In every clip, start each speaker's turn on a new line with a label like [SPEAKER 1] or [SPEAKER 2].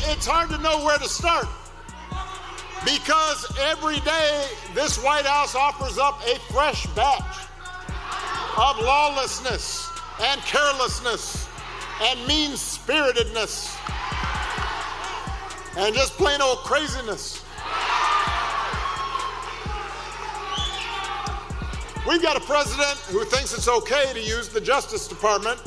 [SPEAKER 1] it's hard to know where to start, because every day this White House offers up a fresh batch of lawlessness and carelessness and mean-spiritedness and just plain old craziness. We've got a president who thinks it's okay to use the Justice Department,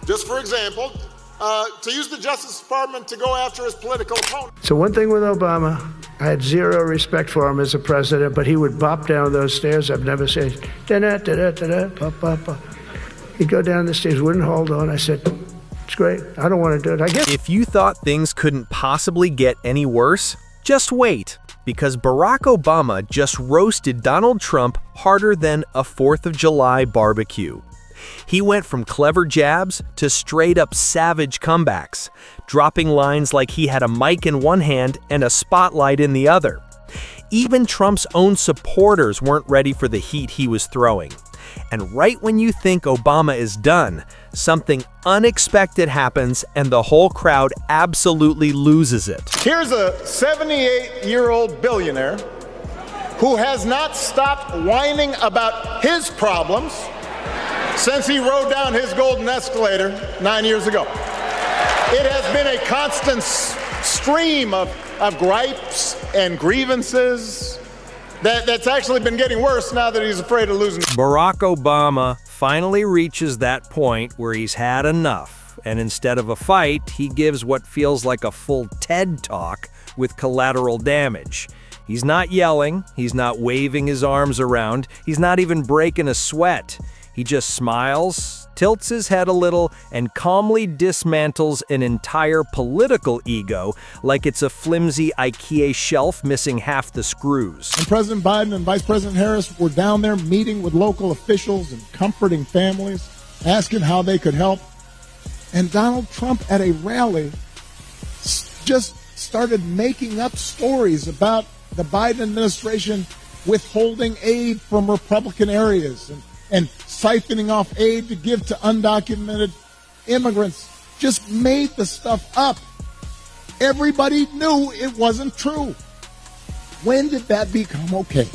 [SPEAKER 1] just for example, to use the Justice Department to go after his political opponent.
[SPEAKER 2] So one thing with Obama, I had zero respect for him as a president, but he would bop down those stairs. I've never said, da-da-da-da-da-da, pop, pop, pop. He'd go down the stairs, wouldn't hold on. I said, it's great. I don't want to do it. I guess.
[SPEAKER 3] If you thought things couldn't possibly get any worse, just wait, because Barack Obama just roasted Donald Trump harder than a 4th of July barbecue. He went from clever jabs to straight-up savage comebacks, dropping lines like he had a mic in one hand and a spotlight in the other. Even Trump's own supporters weren't ready for the heat he was throwing. And right when you think Obama is done, something unexpected happens and the whole crowd absolutely loses it.
[SPEAKER 1] Here's a 78-year-old billionaire who has not stopped whining about his problems since he rode down his golden escalator 9 years ago. It has been a constant stream of gripes and grievances that's actually been getting worse now that he's afraid of losing.
[SPEAKER 3] Barack Obama finally reaches that point where he's had enough, and instead of a fight, he gives what feels like a full TED Talk with collateral damage. He's not yelling, he's not waving his arms around, he's not even breaking a sweat. He just smiles, tilts his head a little, and calmly dismantles an entire political ego like it's a flimsy IKEA shelf missing half the screws.
[SPEAKER 4] And President Biden and Vice President Harris were down there meeting with local officials and comforting families, asking how they could help. And Donald Trump at a rally just started making up stories about the Biden administration withholding aid from Republican areas and siphoning off aid to give to undocumented immigrants. Just made the stuff up. Everybody knew it wasn't true. When did that become okay?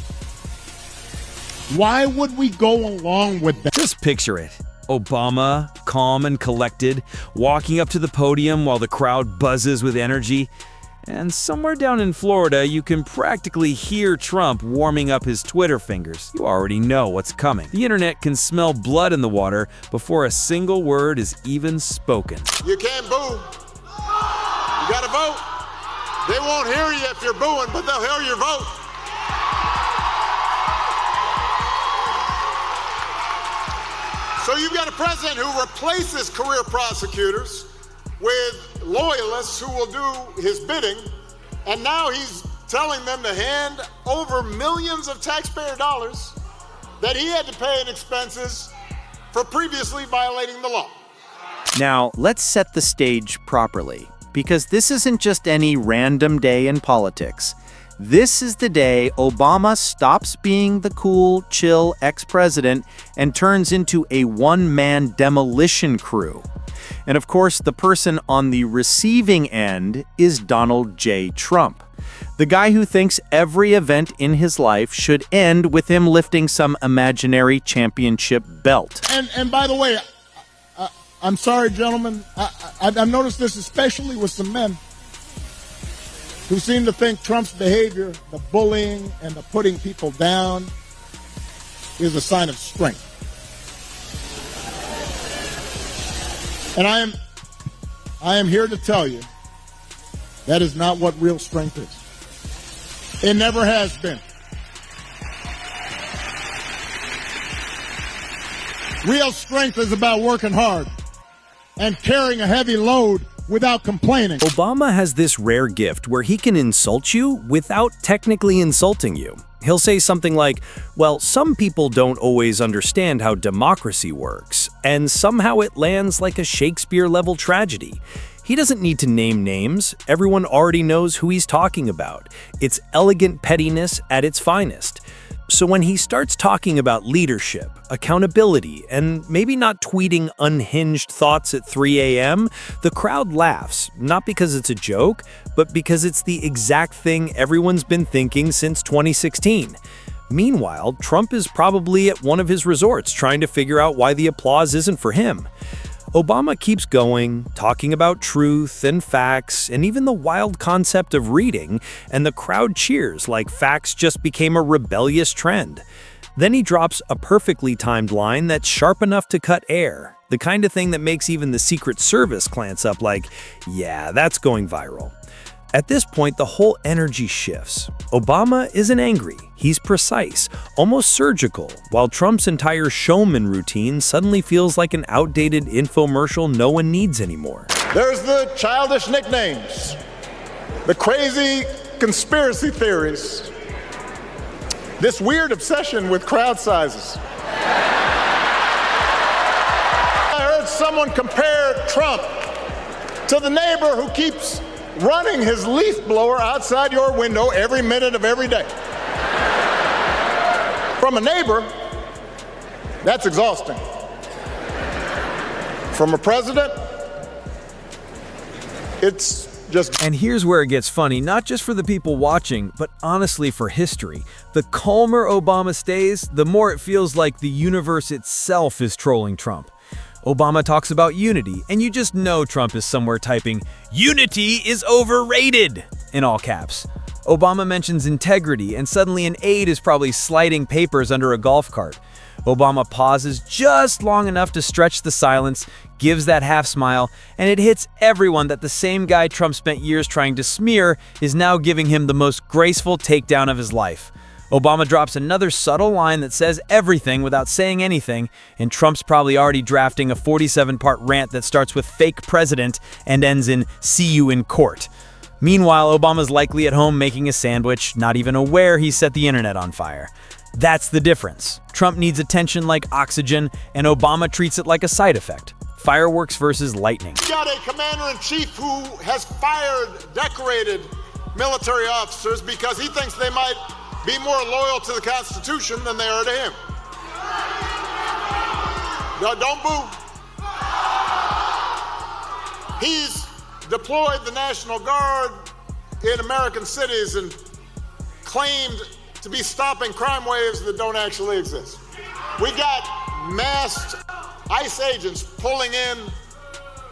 [SPEAKER 4] Why would we go along with that?
[SPEAKER 5] Just picture it. Obama, calm and collected, walking up to the podium while the crowd buzzes with energy. And somewhere down in Florida, you can practically hear Trump warming up his Twitter fingers. You already know what's coming. The internet can smell blood in the water before a single word is even spoken.
[SPEAKER 1] You can't boo. You gotta vote. They won't hear you if you're booing, but they'll hear your vote. So you've got a president who replaces career prosecutors with loyalists who will do his bidding, and now he's telling them to hand over millions of taxpayer dollars that he had to pay in expenses for previously violating the law.
[SPEAKER 3] Now, let's set the stage properly, because this isn't just any random day in politics. This is the day Obama stops being the cool, chill ex-president and turns into a one-man demolition crew. And of course, the person on the receiving end is Donald J. Trump, the guy who thinks every event in his life should end with him lifting some imaginary championship belt.
[SPEAKER 4] And by the way, I'm sorry, gentlemen, I've noticed this especially with some men who seem to think Trump's behavior, the bullying and the putting people down, is a sign of strength. And I am here to tell you that is not what real strength is. It never has been. Real strength is about working hard and carrying a heavy load without complaining.
[SPEAKER 3] Obama has this rare gift where he can insult you without technically insulting you. He'll say something like, well, some people don't always understand how democracy works, and somehow it lands like a Shakespeare-level tragedy. He doesn't need to name names. Everyone already knows who he's talking about. It's elegant pettiness at its finest. So when he starts talking about leadership, accountability, and maybe not tweeting unhinged thoughts at 3 a.m., the crowd laughs, not because it's a joke, but because it's the exact thing everyone's been thinking since 2016. Meanwhile, Trump is probably at one of his resorts trying to figure out why the applause isn't for him. Obama keeps going, talking about truth and facts and even the wild concept of reading, and the crowd cheers like facts just became a rebellious trend. Then he drops a perfectly timed line that's sharp enough to cut air, the kind of thing that makes even the Secret Service glance up like, yeah, that's going viral. At this point, the whole energy shifts. Obama isn't angry, he's precise, almost surgical, while Trump's entire showman routine suddenly feels like an outdated infomercial no one needs anymore.
[SPEAKER 1] There's the childish nicknames, the crazy conspiracy theories, this weird obsession with crowd sizes. I heard someone compare Trump to the neighbor who keeps running his leaf blower outside your window every minute of every day. From a neighbor, that's exhausting. From a president, it's just...
[SPEAKER 5] And here's where it gets funny, not just for the people watching, but honestly for history. The calmer Obama stays, the more it feels like the universe itself is trolling Trump. Obama talks about unity, and you just know Trump is somewhere typing, "Unity is overrated!" in all caps. Obama mentions integrity, and suddenly an aide is probably sliding papers under a golf cart. Obama pauses just long enough to stretch the silence, gives that half smile, and it hits everyone that the same guy Trump spent years trying to smear is now giving him the most graceful takedown of his life. Obama drops another subtle line that says everything without saying anything, and Trump's probably already drafting a 47-part rant that starts with "fake president" and ends in "see you in court." Meanwhile, Obama's likely at home making a sandwich, not even aware he set the internet on fire. That's the difference. Trump needs attention like oxygen, and Obama treats it like a side effect. Fireworks versus lightning.
[SPEAKER 1] You got a commander-in-chief who has fired decorated military officers because he thinks they might be more loyal to the Constitution than they are to him. Don't boo. He's deployed the National Guard in American cities and claimed to be stopping crime waves that don't actually exist. We got masked ICE agents pulling in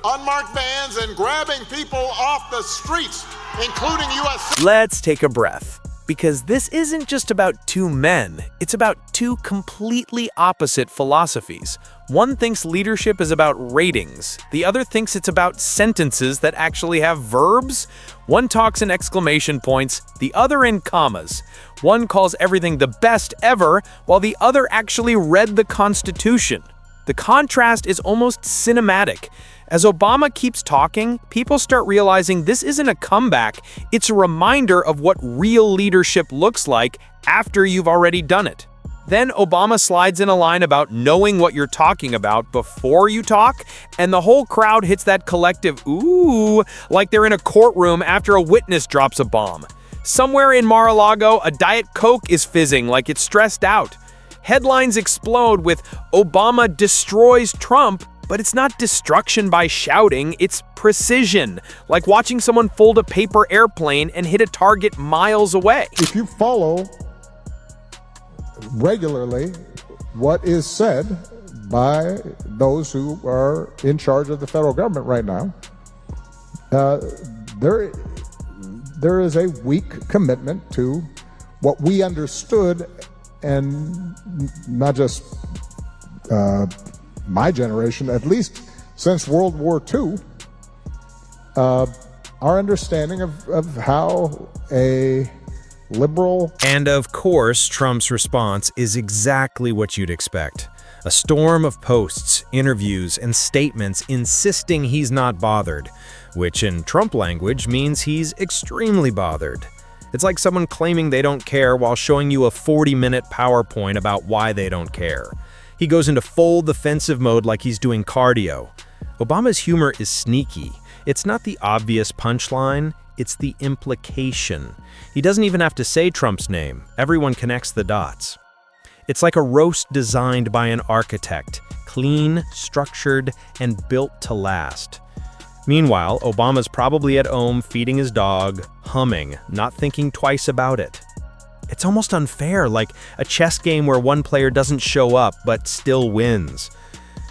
[SPEAKER 1] unmarked vans and grabbing people off the streets, including U.S.
[SPEAKER 3] Let's take a breath. Because this isn't just about two men, it's about two completely opposite philosophies. One thinks leadership is about ratings, the other thinks it's about sentences that actually have verbs. One talks in exclamation points, the other in commas. One calls everything the best ever, while the other actually read the Constitution. The contrast is almost cinematic. As Obama keeps talking, people start realizing this isn't a comeback, it's a reminder of what real leadership looks like after you've already done it. Then Obama slides in a line about knowing what you're talking about before you talk, and the whole crowd hits that collective ooh, like they're in a courtroom after a witness drops a bomb. Somewhere in Mar-a-Lago, a Diet Coke is fizzing like it's stressed out. Headlines explode with "Obama destroys Trump," but it's not destruction by shouting, it's precision, like watching someone fold a paper airplane and hit a target miles away.
[SPEAKER 4] If you follow regularly what is said by those who are in charge of the federal government right now, there is a weak commitment to what we understood, and not just my generation, at least since World War II, our understanding of how a liberal...
[SPEAKER 3] And of course, Trump's response is exactly what you'd expect. A storm of posts, interviews, and statements insisting he's not bothered, which in Trump language means he's extremely bothered. It's like someone claiming they don't care while showing you a 40-minute PowerPoint about why they don't care. He goes into full defensive mode like he's doing cardio. Obama's humor is sneaky. It's not the obvious punchline, it's the implication. He doesn't even have to say Trump's name. Everyone connects the dots. It's like a roast designed by an architect, clean, structured, and built to last. Meanwhile, Obama's probably at home feeding his dog, humming, not thinking twice about it. It's almost unfair, like a chess game where one player doesn't show up but still wins.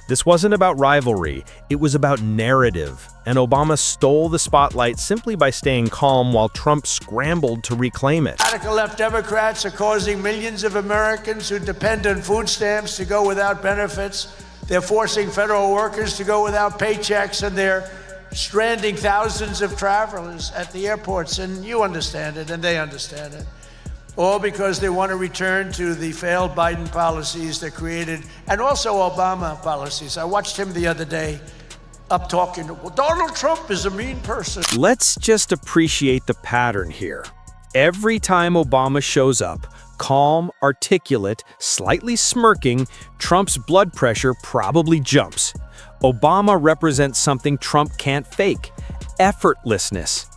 [SPEAKER 3] This wasn't about rivalry, it was about narrative, and Obama stole the spotlight simply by staying calm while Trump scrambled to reclaim it.
[SPEAKER 2] Radical left Democrats are causing millions of Americans who depend on food stamps to go without benefits. They're forcing federal workers to go without paychecks, and they're stranding thousands of travelers at the airports. And you understand it, and they understand it. All because they want to return to the failed Biden policies that created, and also Obama policies. I watched him the other day up talking, well, Donald Trump is a mean person.
[SPEAKER 3] Let's just appreciate the pattern here. Every time Obama shows up, calm, articulate, slightly smirking, Trump's blood pressure probably jumps. Obama represents something Trump can't fake: effortlessness.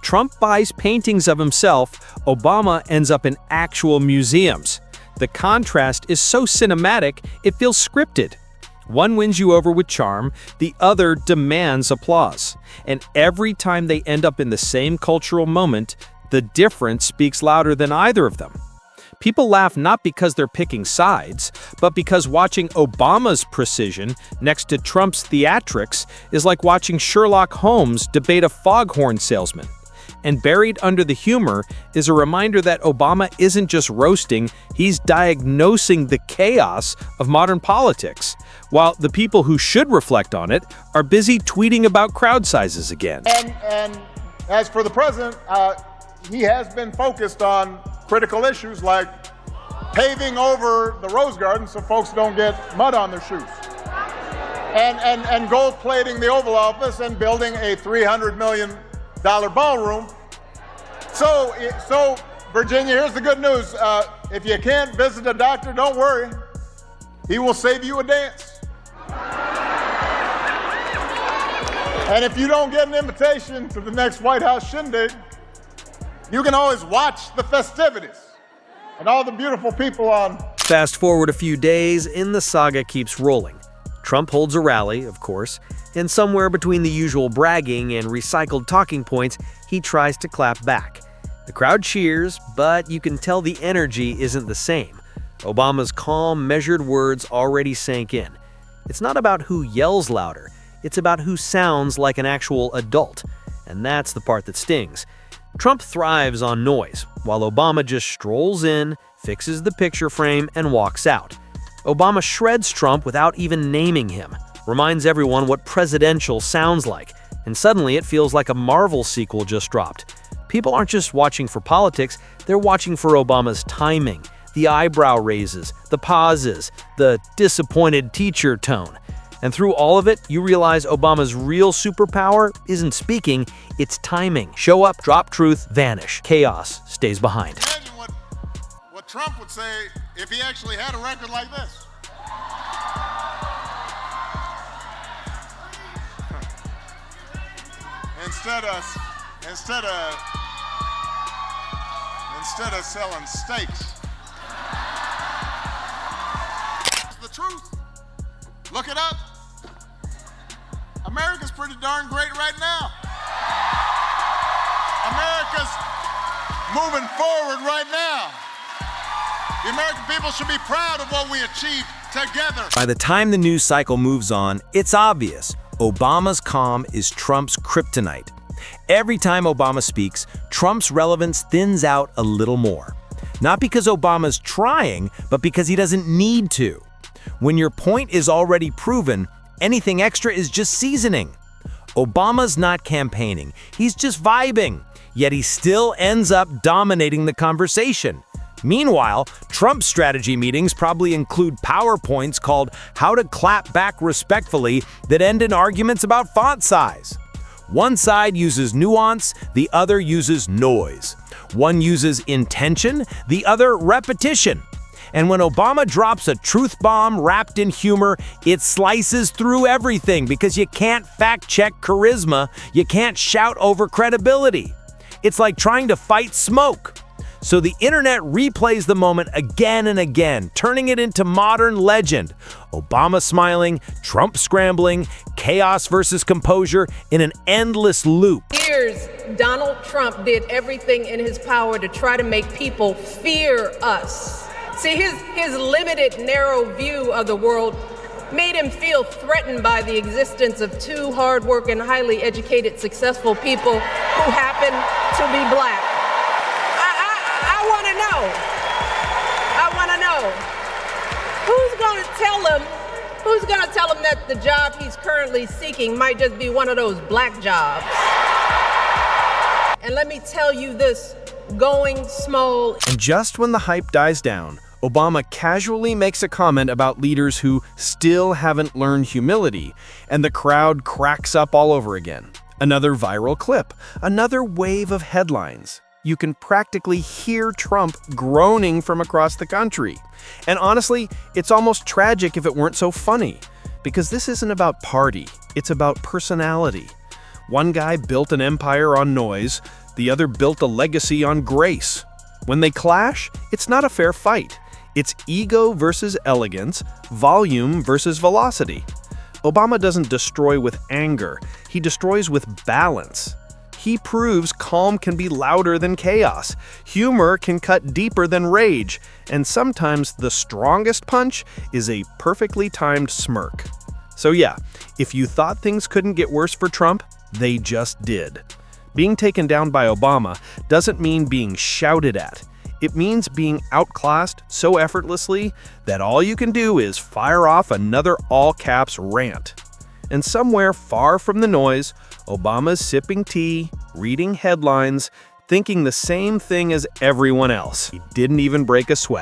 [SPEAKER 3] Trump buys paintings of himself, Obama ends up in actual museums. The contrast is so cinematic, it feels scripted. One wins you over with charm, the other demands applause. And every time they end up in the same cultural moment, the difference speaks louder than either of them. People laugh not because they're picking sides, but because watching Obama's precision next to Trump's theatrics is like watching Sherlock Holmes debate a foghorn salesman. And buried under the humor is a reminder that Obama isn't just roasting, he's diagnosing the chaos of modern politics, while the people who should reflect on it are busy tweeting about crowd sizes again.
[SPEAKER 1] And as for the president, he has been focused on critical issues like paving over the Rose Garden so folks don't get mud on their shoes, and gold plating the Oval Office and building a $300 million ballroom. So Virginia, here's the good news. If you can't visit a doctor, don't worry. He will save you a dance. And if you don't get an invitation to the next White House shindig, you can always watch the festivities and all the beautiful people on.
[SPEAKER 3] Fast forward a few days, and the saga keeps rolling. Trump holds a rally, of course, and somewhere between the usual bragging and recycled talking points, he tries to clap back. The crowd cheers, but you can tell the energy isn't the same. Obama's calm, measured words already sank in. It's not about who yells louder, it's about who sounds like an actual adult. And that's the part that stings. Trump thrives on noise, while Obama just strolls in, fixes the picture frame, and walks out. Obama shreds Trump without even naming him, reminds everyone what presidential sounds like, and suddenly it feels like a Marvel sequel just dropped. People aren't just watching for politics, they're watching for Obama's timing, the eyebrow raises, the pauses, the disappointed teacher tone. And through all of it, you realize Obama's real superpower isn't speaking, it's timing. Show up, drop truth, vanish. Chaos stays behind.
[SPEAKER 1] Imagine what Trump would say if he actually had a record like this. Instead of selling steaks. It's the truth. Look it up. America's pretty darn great right now. America's moving forward right now. The American people should be proud of what we achieved together.
[SPEAKER 3] By the time the news cycle moves on, it's obvious. Obama's calm is Trump's kryptonite. Every time Obama speaks, Trump's relevance thins out a little more. Not because Obama's trying, but because he doesn't need to. When your point is already proven, anything extra is just seasoning. Obama's not campaigning, he's just vibing, yet he still ends up dominating the conversation. Meanwhile, Trump's strategy meetings probably include PowerPoints called "How to Clap Back Respectfully" that end in arguments about font size. One side uses nuance, the other uses noise. One uses intention, the other repetition. And when Obama drops a truth bomb wrapped in humor, it slices through everything because you can't fact-check charisma, you can't shout over credibility. It's like trying to fight smoke. So the internet replays the moment again and again, turning it into modern legend. Obama smiling, Trump scrambling, chaos versus composure in an endless loop.
[SPEAKER 6] Years, Donald Trump did everything in his power to try to make people fear us. See, his limited, narrow view of the world made him feel threatened by the existence of two hardworking, highly educated, successful people who happen to be black. I want to know who's going to tell him that the job he's currently seeking might just be one of those black jobs. And let me tell you this, going small.
[SPEAKER 3] And just when the hype dies down, Obama casually makes a comment about leaders who still haven't learned humility, and the crowd cracks up all over again. Another viral clip, another wave of headlines. You can practically hear Trump groaning from across the country. And honestly, it's almost tragic if it weren't so funny, because this isn't about party, it's about personality. One guy built an empire on noise, the other built a legacy on grace. When they clash, it's not a fair fight. It's ego versus elegance, volume versus velocity. Obama doesn't destroy with anger, he destroys with balance. He proves calm can be louder than chaos, humor can cut deeper than rage, and sometimes the strongest punch is a perfectly timed smirk. So yeah, if you thought things couldn't get worse for Trump, they just did. Being taken down by Obama doesn't mean being shouted at. It means being outclassed so effortlessly that all you can do is fire off another all-caps rant. And somewhere far from the noise, Obama's sipping tea, reading headlines, thinking the same thing as everyone else. He didn't even break a sweat.